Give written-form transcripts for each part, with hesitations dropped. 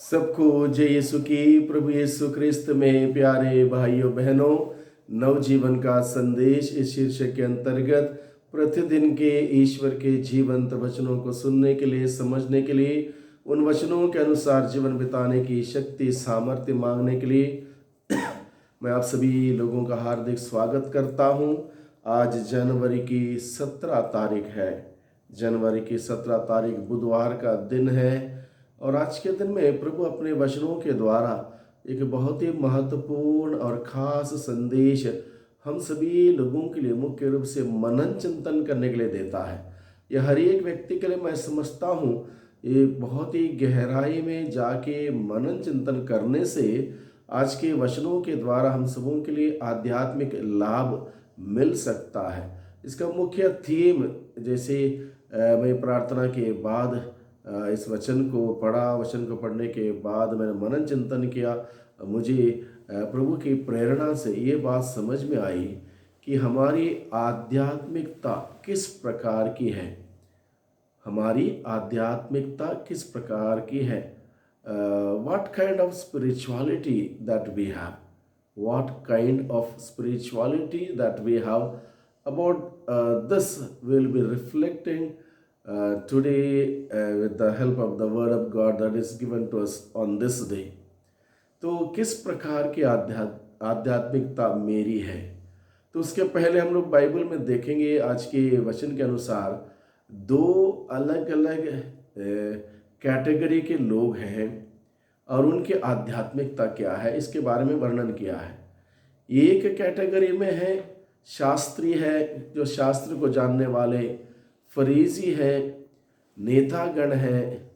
सबको जय यीशु की। प्रभु यीशु क्रिस्त में प्यारे भाइयों बहनों, नवजीवन का संदेश इस शीर्षक के अंतर्गत प्रतिदिन के ईश्वर के जीवंत वचनों को सुनने के लिए, समझने के लिए, उन वचनों के अनुसार जीवन बिताने की शक्ति सामर्थ्य मांगने के लिए मैं आप सभी लोगों का हार्दिक स्वागत करता हूं। आज जनवरी की 17 तारीख है। जनवरी की 17 तारीख बुधवार का दिन है और आज के दिन में प्रभु अपने वचनों के द्वारा एक बहुत ही महत्वपूर्ण और ख़ास संदेश हम सभी लोगों के लिए मुख्य रूप से मनन चिंतन करने के लिए देता है। यह हर एक व्यक्ति के लिए मैं समझता हूँ ये बहुत ही गहराई में जाके मनन चिंतन करने से आज के वचनों के द्वारा हम सबों के लिए आध्यात्मिक लाभ मिल सकता है। इसका मुख्य थीम जैसे मैं प्रार्थना के बाद इस वचन को पढ़ा, वचन को पढ़ने के बाद मैंने मनन चिंतन किया, मुझे प्रभु की प्रेरणा से ये बात समझ में आई कि हमारी आध्यात्मिकता किस प्रकार की है। हमारी आध्यात्मिकता किस प्रकार की है। What kind of spirituality that we have, what kind of spirituality that we have. About this we'll be reflecting today with the help of the word of God that is given to us on this day. तो किस प्रकार की आध्यात्मिकता मेरी है, तो उसके पहले हम लोग बाइबल में देखेंगे आज के वचन के अनुसार दो अलग अलग कैटेगरी के लोग हैं और उनकी आध्यात्मिकता क्या है इसके बारे में वर्णन किया है। एक कैटेगरी में है शास्त्री है, जो शास्त्र को जानने वाले, फरीसी है, नेतागण है,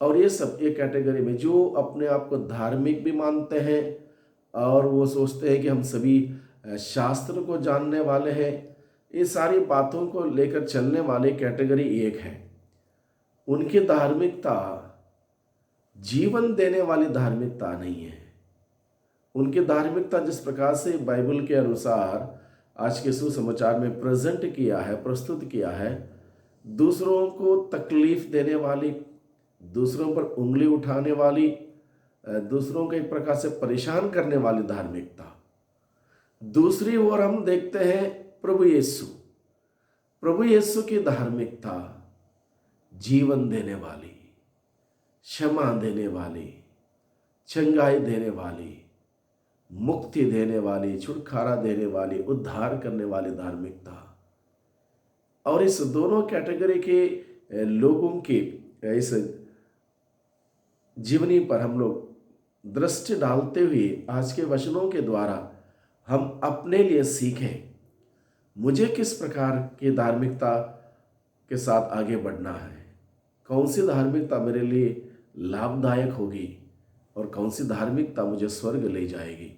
और ये सब एक कैटेगरी में जो अपने आप को धार्मिक भी मानते हैं और वो सोचते हैं कि हम सभी शास्त्र को जानने वाले हैं। ये सारी बातों को लेकर चलने वाली कैटेगरी एक है। उनकी धार्मिकता जीवन देने वाली धार्मिकता नहीं है। उनकी धार्मिकता जिस प्रकार से बाइबल के अनुसार आज के सुसमाचार में प्रेजेंट किया है, प्रस्तुत किया है, दूसरों को तकलीफ देने वाली, दूसरों पर उंगली उठाने वाली, दूसरों को एक प्रकार से परेशान करने वाली धार्मिकता। दूसरी ओर हम देखते हैं प्रभु यीशु की धार्मिकता जीवन देने वाली, क्षमा देने वाली, चंगाई देने वाली, मुक्ति देने वाली, छुटकारा देने वाली, उद्धार करने वाली धार्मिकता। और इस दोनों कैटेगरी के लोगों के इस जीवनी पर हम लोग दृष्टि डालते हुए आज के वचनों के द्वारा हम अपने लिए सीखें मुझे किस प्रकार की धार्मिकता के साथ आगे बढ़ना है, कौन सी धार्मिकता मेरे लिए लाभदायक होगी और कौन सी धार्मिकता मुझे स्वर्ग ले जाएगी।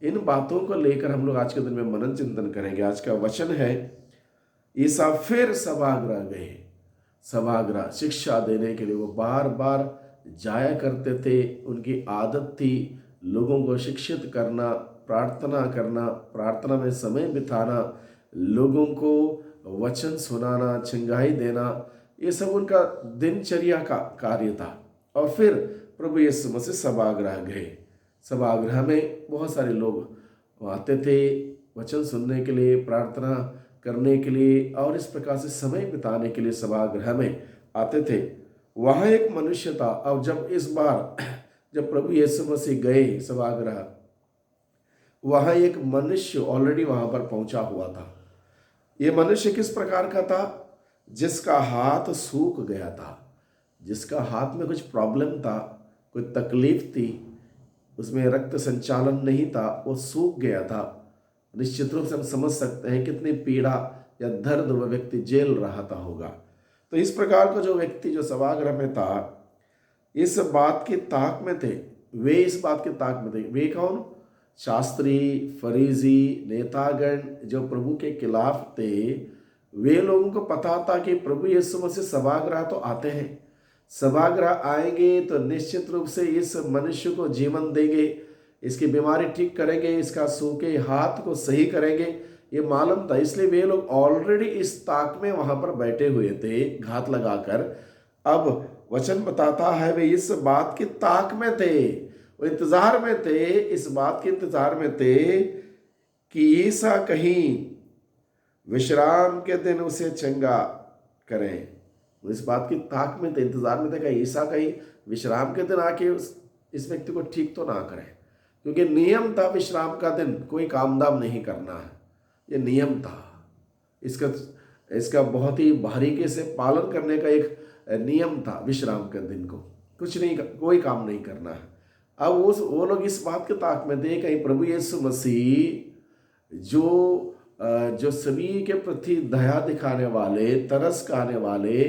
इन बातों को लेकर हम लोग आज के दिन में मनन चिंतन करेंगे। आज का वचन है, ईसा फिर सभागृह गए। सभागृह शिक्षा देने के लिए वो बार बार जाया करते थे। उनकी आदत थी लोगों को शिक्षित करना, प्रार्थना करना, प्रार्थना में समय बिताना, लोगों को वचन सुनाना, चंगाई देना, ये सब उनका दिनचर्या का कार्य था। और फिर प्रभु यीशु मसीह सभागृह गए। सभागृह में बहुत सारे लोग आते थे वचन सुनने के लिए, प्रार्थना करने के लिए और इस प्रकार से समय बिताने के लिए सभागृह में आते थे। वहाँ एक मनुष्य था। अब जब इस बार जब प्रभु यीशु मसीह गए सभागृह, वहाँ एक मनुष्य ऑलरेडी वहाँ पर पहुँचा हुआ था। ये मनुष्य किस प्रकार का था? जिसका हाथ सूख गया था, जिसका हाथ में कुछ प्रॉब्लम था, कोई तकलीफ थी, उसमें रक्त संचालन नहीं था, वो सूख गया था। निश्चित रूप से हम समझ सकते हैं कितनी पीड़ा या दर्द वह व्यक्ति झेल रहा था होगा। तो इस प्रकार का जो व्यक्ति जो सभागृह में था, इस बात की ताक में थे। वे इस बात की ताक में थे। वे कौन? शास्त्री, फरीसी, नेतागण जो प्रभु के खिलाफ थे। वे लोगों को पता था कि प्रभु यीशु मसीह सभागृह तो आते हैं, सभागृह आएंगे तो निश्चित रूप से इस मनुष्य को जीवन देंगे, इसकी बीमारी ठीक करेंगे, इसका सूखे हाथ को सही करेंगे, ये मालूम था। इसलिए वे लोग ऑलरेडी इस ताक में वहाँ पर बैठे हुए थे घात लगाकर। अब वचन बताता है वे इस बात की ताक में थे, वो इंतजार में थे, इस बात के इंतजार में थे कि ईसा कहीं विश्राम के दिन उसे चंगा करें। वो इस बात की ताक में थे, इंतजार में थे कि ईसा कहीं विश्राम के दिन आके इस व्यक्ति को ठीक तो ना करें, क्योंकि नियम था विश्राम का दिन कोई काम धाम नहीं करना है, ये नियम था। इसका बहुत ही बारीकी से पालन करने का एक नियम था। विश्राम के दिन को कुछ नहीं, कोई काम नहीं करना है। अब वो लोग इस बात के ताक में थे कहीं प्रभु यीशु मसीह जो सभी के प्रति दया दिखाने वाले, तरस खाने वाले,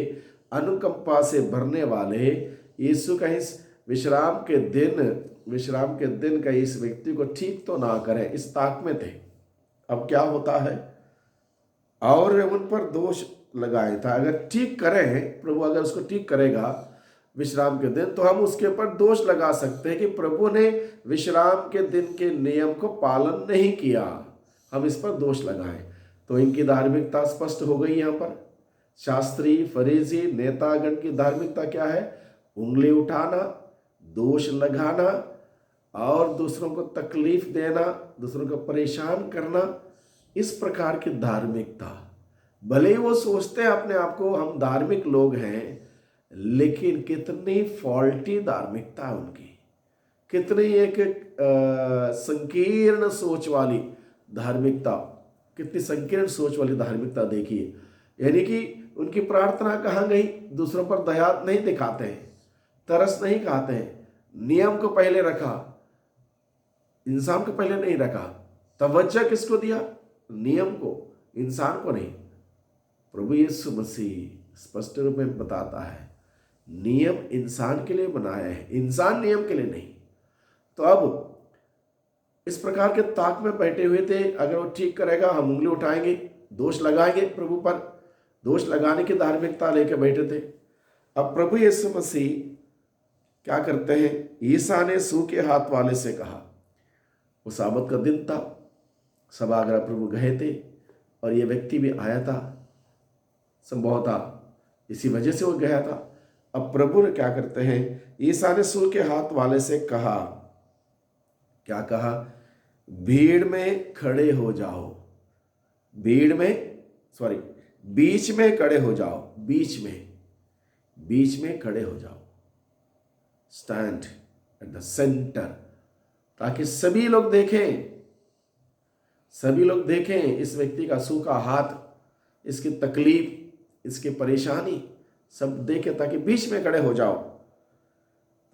अनुकंपा से भरने वाले, यीशु कहीं विश्राम के दिन कहीं इस व्यक्ति को ठीक तो ना करें, इस ताक में थे। अब क्या होता है, और उन पर दोष लगाया था। अगर ठीक करें, प्रभु अगर उसको ठीक करेगा विश्राम के दिन, तो हम उसके ऊपर दोष लगा सकते हैं कि प्रभु ने विश्राम के दिन के नियम को पालन नहीं किया, हम इस पर दोष लगाएं। तो इनकी धार्मिकता स्पष्ट हो गई। यहाँ पर शास्त्री, फरीसी, नेतागण की धार्मिकता क्या है? उंगली उठाना, दोष लगाना और दूसरों को तकलीफ देना, दूसरों को परेशान करना, इस प्रकार की धार्मिकता। भले ही वो सोचते हैं अपने आप को हम धार्मिक लोग हैं, लेकिन कितनी फॉल्टी धार्मिकता है उनकी, कितनी एक संकीर्ण सोच वाली धार्मिकता, कितनी संकीर्ण सोच वाली धार्मिकता देखिए। यानी कि उनकी प्रार्थना कहाँ गई? दूसरों पर दया नहीं दिखाते हैं, तरस नहीं खाते हैं, नियम को पहले रखा, इंसान को पहले नहीं रखा। तवज्जो किसको दिया? नियम को, इंसान को नहीं। प्रभु यीशु मसीह स्पष्ट रूप में बताता है नियम इंसान के लिए बनाया है, इंसान नियम के लिए नहीं। तो अब इस प्रकार के ताक में बैठे हुए थे, अगर वो ठीक करेगा हम उंगली उठाएंगे, दोष लगाएंगे प्रभु पर, दोष लगाने की धार्मिकता लेकर बैठे थे। अब प्रभु यीशु मसीह क्या करते हैं? ईसा ने सूखे हाथ वाले से कहा, वो साबत का दिन था, सभागृह प्रभु गए थे और ये व्यक्ति भी आया था, संभवतः इसी वजह से वो गया था। अब प्रभु ने क्या करते हैं? ईसा ने सूखे हाथ वाले से कहा, क्या कहा? भीड़ में खड़े हो जाओ, बीच में खड़े हो जाओ, बीच में खड़े हो जाओ, स्टैंड एट द सेंटर, ताकि सभी लोग देखें इस व्यक्ति का सूखा हाथ, इसकी तकलीफ, इसकी परेशानी सब देखें, ताकि बीच में खड़े हो जाओ।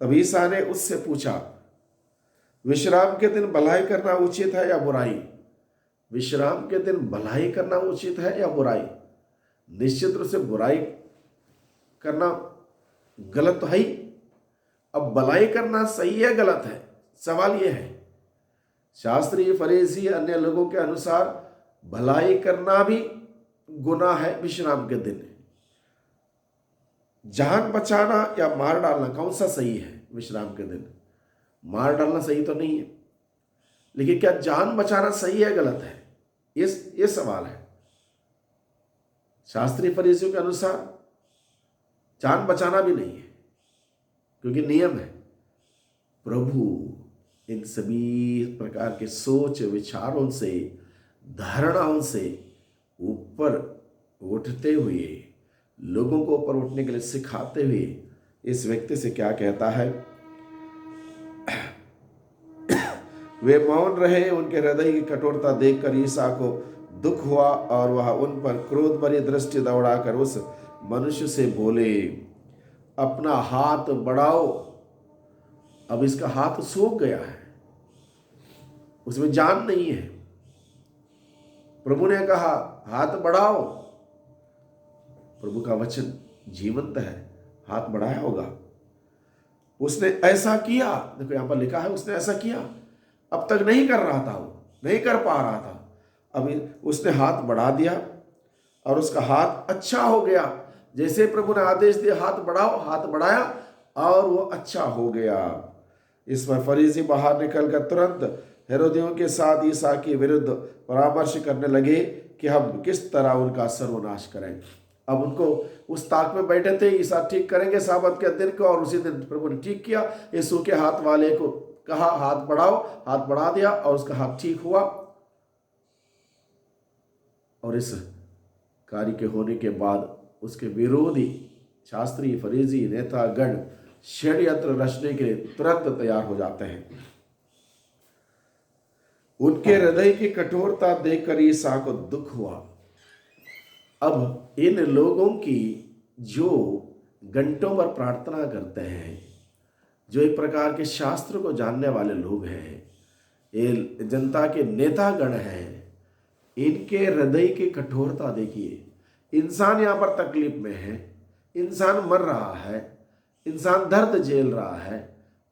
तब ईसा ने उससे पूछा, विश्राम के दिन भलाई करना उचित है या बुराई? विश्राम के दिन भलाई करना उचित है या बुराई? निश्चित रूप से बुराई करना गलत तो है ही। अब भलाई करना सही है गलत है, सवाल यह है। शास्त्री, फरीसी, अन्य लोगों के अनुसार भलाई करना भी गुनाह है विश्राम के दिन। जान बचाना या मार डालना कौन सा सही है विश्राम के दिन? मार डालना सही तो नहीं है, लेकिन क्या जान बचाना सही है गलत है? ये सवाल है। शास्त्री फरीसियों के अनुसार जान बचाना भी नहीं है, क्योंकि नियम है। प्रभु इन सभी प्रकार के सोच विचारों से, धारणाओं से ऊपर उठते हुए, लोगों को ऊपर उठने के लिए सिखाते हुए इस व्यक्ति से क्या कहता है? वे मौन रहे। उनके हृदय की कठोरता देखकर ईसा को दुख हुआ और वह उन पर क्रोध भरी दृष्टि दौड़ाकर उस मनुष्य से बोले, अपना हाथ बढ़ाओ। अब इसका हाथ सूख गया है, उसमें जान नहीं है। प्रभु ने कहा हाथ बढ़ाओ। प्रभु का वचन जीवंत है, हाथ बढ़ाया होगा। उसने ऐसा किया, देखो यहां पर लिखा है उसने ऐसा किया। अब तक नहीं कर रहा था, वो नहीं कर पा रहा था, अब उसने हाथ बढ़ा दिया और उसका हाथ अच्छा हो गया। जैसे प्रभु ने आदेश दिया हाथ बढ़ाओ, हाथ बढ़ाया और वो अच्छा हो गया। इस पर फरीसी बाहर निकलकर तुरंत हेरोदियों के साथ ईसा के विरुद्ध परामर्श करने लगे कि हम किस तरह उनका सर्वनाश करें। अब उनको उस ताक में बैठे थे, ईसा ठीक करेंगे साबत के दिन को, और उसी दिन प्रभु ने ठीक किया। यीशु के हाथ वाले को कहा हाथ बढ़ाओ, हाथ बढ़ा दिया और उसका हाथ ठीक हुआ। और इस कार्य के होने के बाद उसके विरोधी शास्त्री, फरीसी, नेतागण षड्यंत्र रचने के लिए तुरंत तैयार हो जाते हैं। उनके हृदय की कठोरता देखकर ईसा को दुख हुआ। अब इन लोगों की जो घंटों पर प्रार्थना करते हैं, जो एक प्रकार के शास्त्र को जानने वाले लोग हैं, ये जनता के नेतागण हैं, इनके हृदय की कठोरता देखिए। इंसान यहाँ पर तकलीफ में है, इंसान मर रहा है, इंसान दर्द झेल रहा है,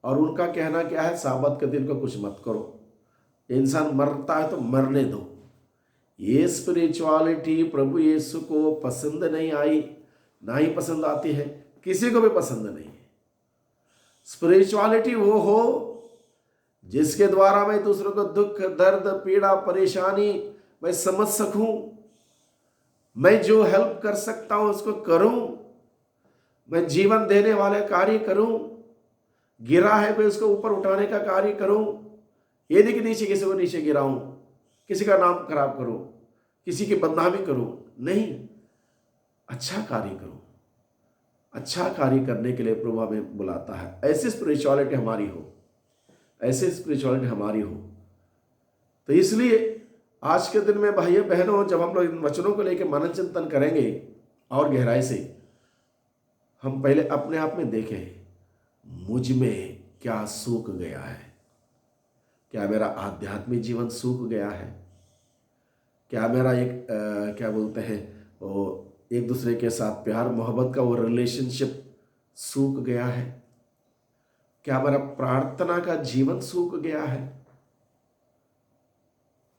और उनका कहना क्या है, साबत के दिन को कुछ मत करो, इंसान मरता है तो मरने दो। ये स्पिरिचुअलिटी प्रभु यीशु को पसंद नहीं आई, ना ही पसंद आती है, किसी को भी पसंद नहीं है। स्पिरिचुअलिटी वो हो जिसके द्वारा मैं दूसरों को दुख, दर्द, पीड़ा, परेशानी मैं समझ सकूं, मैं जो हेल्प कर सकता हूं उसको करूं, मैं जीवन देने वाले कार्य करूं, गिरा है मैं उसको ऊपर उठाने का कार्य करूं। ये नहीं कि नीचे किसी को नीचे गिराऊं, किसी का नाम खराब करूं, किसी की बदनामी करूं, नहीं, अच्छा कार्य करूं। अच्छा कार्य करने के लिए प्रभु हमें बुलाता है। ऐसी स्पिरिचुअलिटी हमारी हो, ऐसी स्पिरिचुअलिटी हमारी हो। तो इसलिए आज के दिन में भाइयों बहनों, जब हम लोग इन वचनों को लेकर मनन चिंतन करेंगे और गहराई से, हम पहले अपने आप में देखें, मुझ में क्या सूख गया है। क्या मेरा आध्यात्मिक जीवन सूख गया है? क्या मेरा एक क्या बोलते हैं वो एक दूसरे के साथ प्यार मोहब्बत का वो रिलेशनशिप सूख गया है? क्या मेरा प्रार्थना का जीवन सूख गया है?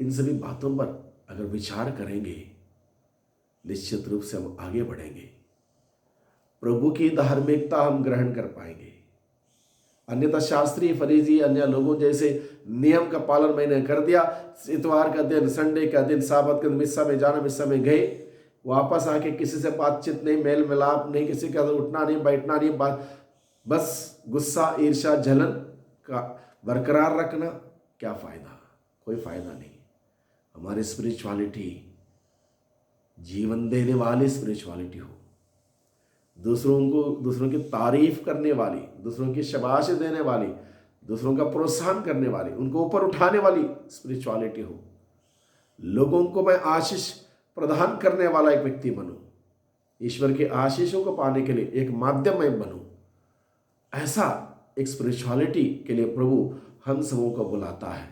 इन सभी बातों पर अगर विचार करेंगे, निश्चित रूप से हम आगे बढ़ेंगे, प्रभु की धार्मिकता हम ग्रहण कर पाएंगे। अन्यथा शास्त्री, फरीसी, अन्य लोगों जैसे नियम का पालन मैंने कर दिया, इतवार का दिन, संडे का दिन, साबत के दिन मिस्सा में जाना, मिस्सा में गए, वापस आके किसी से बातचीत नहीं, मेल मिलाप नहीं, किसी का उठना नहीं, बैठना नहीं, बस गुस्सा, ईर्ष्या, जलन का बरकरार रखना, क्या फायदा? कोई फायदा नहीं। हमारी स्पिरिचुअलिटी जीवन देने वाली स्पिरिचुअलिटी हो, दूसरों की तारीफ करने वाली, दूसरों की शाबाशी देने वाली, दूसरों का प्रोत्साहन करने वाली, उनको ऊपर उठाने वाली स्पिरिचुअलिटी हो। लोगों को मैं आशीष प्रदान करने वाला एक व्यक्ति बनूं, ईश्वर के आशीषों को पाने के लिए एक माध्यम मैं बनूं। ऐसा एक स्पिरिचुअलिटी के लिए प्रभु हम सबों को बुलाता है।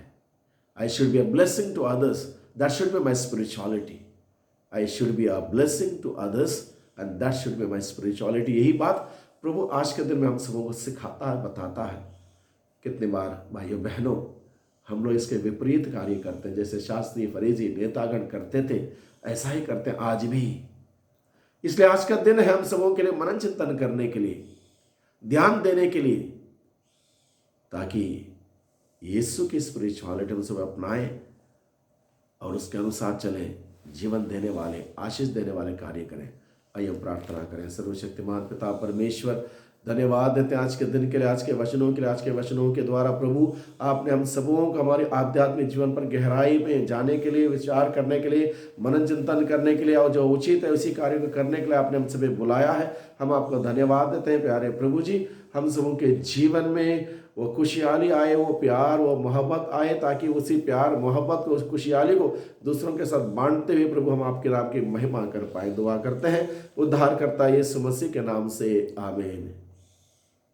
I should be a blessing to others, that should be my spirituality. I should be a blessing to others and that should be my spirituality. यही बात प्रभु आज के दिन में हम सबों को सिखाता है, बताता है। कितनी बार भाइयों बहनों हम लोग इसके विपरीत कार्य करते हैं, जैसे शास्त्री, फरीसी, नेतागण करते थे, ऐसा ही करते हैं आज भी। इसलिए आज का दिन है हम सबों के लिए मनन चिंतन करने के लिए, ध्यान देने के लिए, ताकि यीशु की स्पिरिचुअलिटी हम सब अपनाएं और उसके अनुसार चलें, जीवन देने वाले, आशीष देने वाले कार्य करें। आइए हम प्रार्थना करें। सर्वशक्तिमान पिता परमेश्वर, धन्यवाद देते हैं आज के दिन के लिए, आज के वचनों के लिए। आज के वचनों के द्वारा प्रभु आपने हम सबों को हमारे आध्यात्मिक जीवन पर गहराई में जाने के लिए, विचार करने के लिए, मनन चिंतन करने के लिए, और जो उचित है उसी कार्य को करने के लिए आपने हम सभी बुलाया है। हम आपको धन्यवाद देते हैं प्यारे प्रभु जी। हम सबों के जीवन में वो खुशहाली आए, वो प्यार, वो मोहब्बत आए, ताकि उसी प्यार, मोहब्बत को, उस खुशहाली को दूसरों के साथ बांटते हुए प्रभु हम आपके नाम की महिमा कर पाए। दुआ करते हैं उद्धारकर्ता यीशु मसीह के नाम से, आमीन।